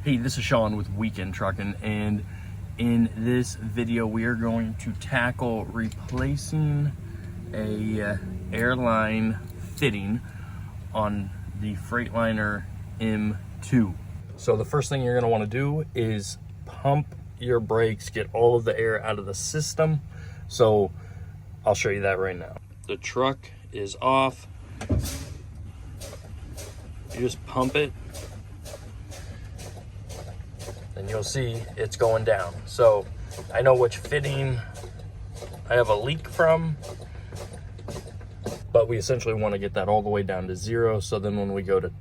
Hey, this is Sean with Weekend Trucking, and in this video we are going to tackle replacing a airline fitting on the Freightliner M2. So the first thing you're going to want to do is pump your brakes, get all of the air out of the system. So I'll show you that right now. The truck is off. You just pump it, and you'll see it's going down. So I know which fitting I have a leak from, but we essentially want to get that all the way down to zero, so then when we go to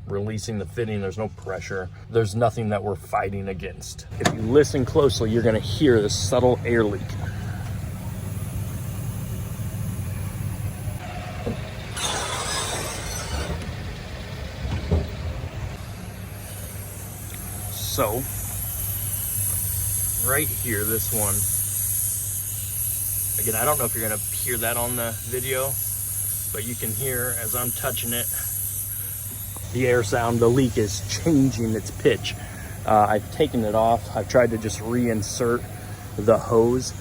releasing the fitting, there's no pressure. There's nothing that we're fighting against. If you listen closely, you're going to hear this subtle air leak. So, right here, this one, again, I don't know if you're gonna hear that on the video, but you can hear as I'm touching it, the air sound, the leak is changing its pitch. I've taken it off. I've tried to just reinsert the hose,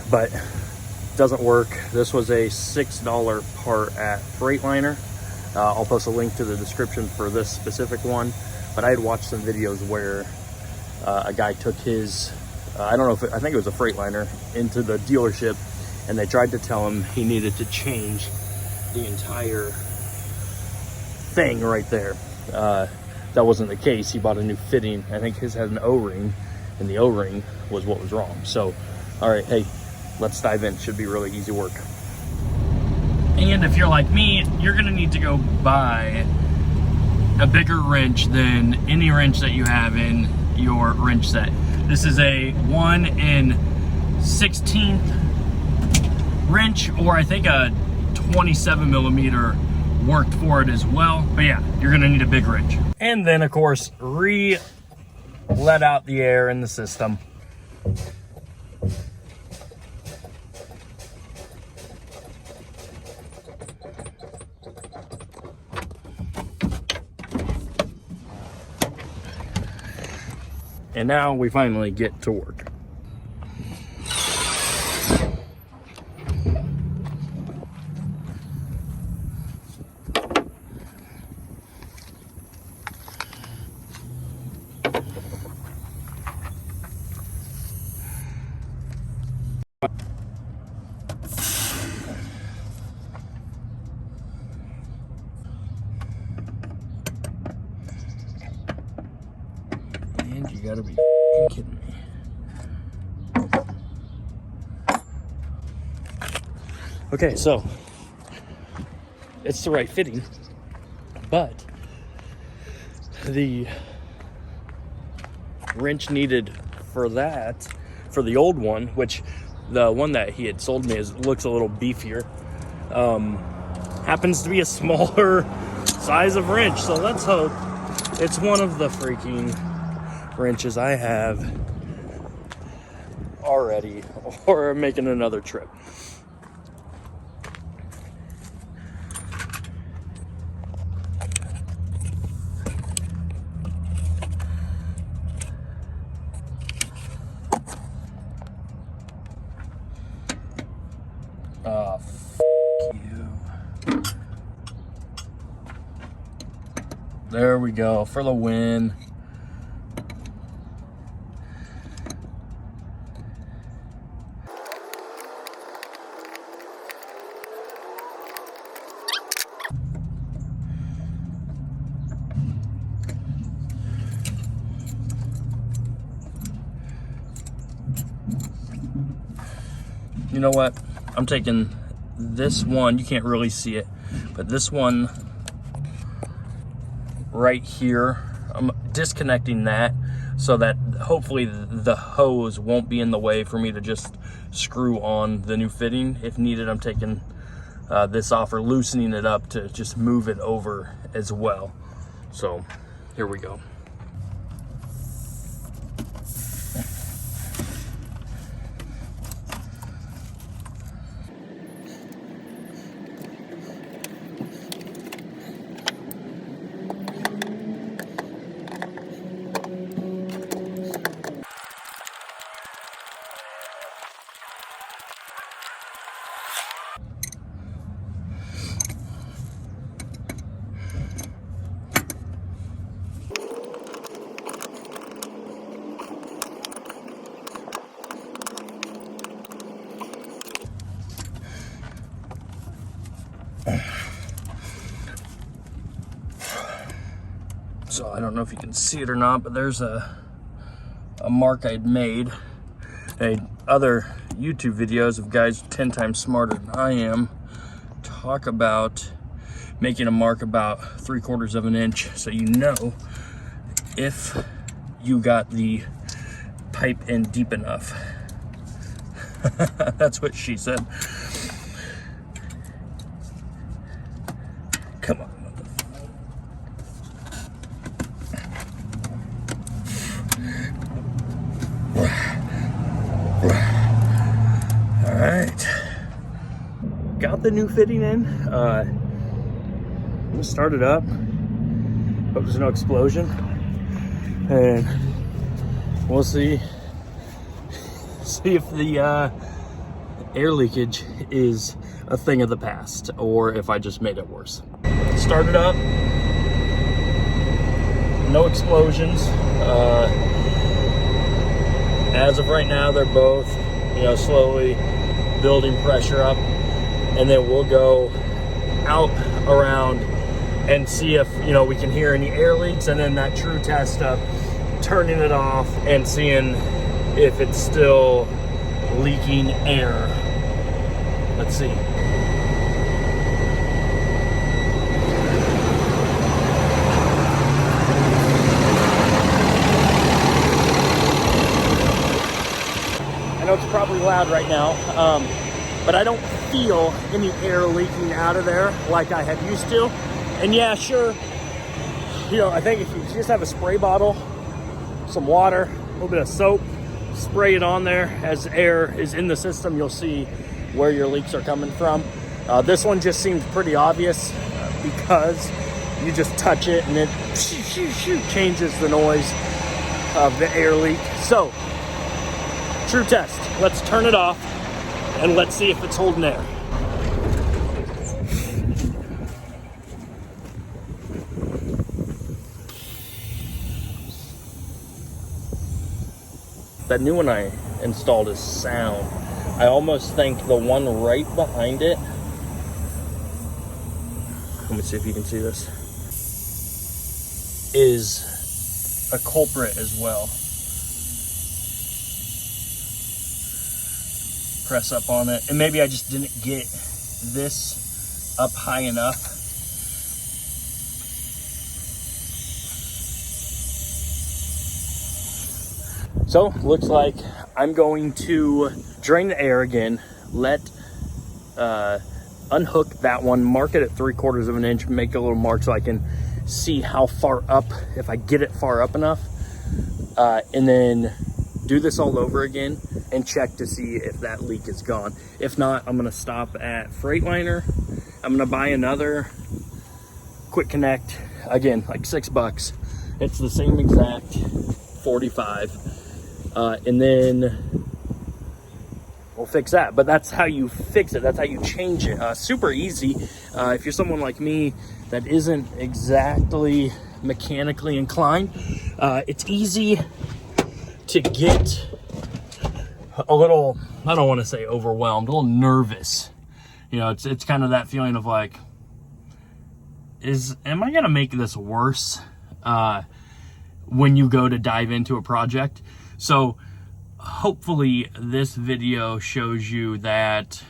but it doesn't work. This was a $6 part at Freightliner. I'll post a link to the description for this specific one. But I had watched some videos where a guy took his, I don't know if I think it was a Freightliner, into the dealership, and they tried to tell him he needed to change the entire thing right there. That wasn't the case. He bought a new fitting. I think his had an O-ring, and the O-ring was what was wrong. So, all right, hey, let's dive in. Should be really easy work. And if you're like me, you're gonna need to go buy a bigger wrench than any wrench that you have in your wrench set. This is a 1 16th wrench, or I think a 27 millimeter worked for it as well. But yeah, you're gonna need a big wrench. And then of course, let out the air in the system. And now we finally get to work. And you gotta be kidding me. Okay, so it's the right fitting, but the wrench needed for that, for the old one, which the one that he had sold me looks a little beefier, happens to be a smaller size of wrench. So let's hope it's one of the freaking wrenches I have already, or making another trip. Oh, you. There we go, for the win. You know what? I'm taking this one, you can't really see it, but this one right here, I'm disconnecting that so that hopefully the hose won't be in the way for me to just screw on the new fitting. If needed, I'm taking this off or loosening it up to just move it over as well. So here we go. So I don't know if you can see it or not, but there's a mark I'd made. Other YouTube videos of guys 10 times smarter than I am talk about making a mark about 3/4 of an inch, so you know if you got the pipe in deep enough. That's what she said. Come on. All right. Got the new fitting in. I'm gonna start it up. Hope there's no explosion. And we'll see if the air leakage is a thing of the past or if I just made it worse. Start it up. No explosions. As of right now, they're both, slowly building pressure up, and then we'll go out around and see if, we can hear any air leaks, and then that true test of turning it off and seeing if it's still leaking air. Let's see. I know it's probably loud right now, but I don't feel any air leaking out of there like I had used to. And yeah, sure, I think if you just have a spray bottle, some water, a little bit of soap, spray it on there as air is in the system, you'll see where your leaks are coming from. This one just seems pretty obvious because you just touch it and it changes the noise of the air leak. So, true test. Let's turn it off and let's see if it's holding air. That new one I installed is sound. I almost think the one right behind it, let me see if you can see this, is a culprit as well. Press up on it, and maybe I just didn't get this up high enough. So, looks like I'm going to drain the air again, unhook that one, mark it at 3/4 of an inch, make a little mark so I can see how far up, if I get it far up enough, and then do this all over again and check to see if that leak is gone. If not, I'm gonna stop at Freightliner. I'm gonna buy another quick connect, again, like $6. It's the same exact 45. And then we'll fix that. But that's how you fix it. That's how you change it. Super easy. If you're someone like me that isn't exactly mechanically inclined, it's easy to get a little, I don't want to say overwhelmed, a little nervous. It's kind of that feeling of like, am I going to make this worse when you go to dive into a project? So hopefully this video shows you that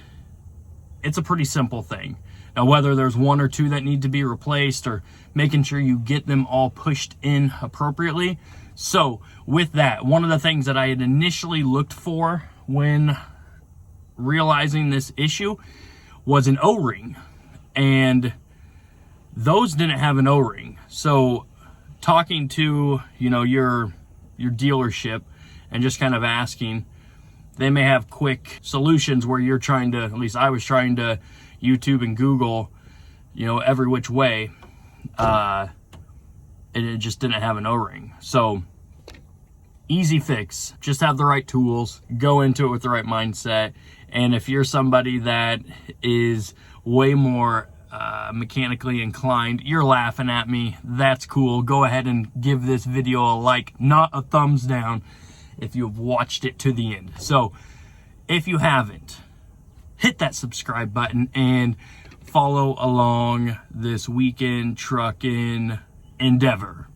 it's a pretty simple thing. Now, whether there's one or two that need to be replaced or making sure you get them all pushed in appropriately. So with that, one of the things that I had initially looked for when realizing this issue was an O-ring, and those didn't have an O-ring. So talking to, your dealership and just kind of asking, they may have quick solutions where you're trying to, at least I was trying to YouTube and Google, every which way, and it just didn't have an O-ring. So easy fix, just have the right tools, go into it with the right mindset. And if you're somebody that is way more mechanically inclined, you're laughing at me, that's cool. Go ahead and give this video a like, not a thumbs down, if you've watched it to the end. So if you haven't, hit that subscribe button and follow along this weekend trucking endeavor.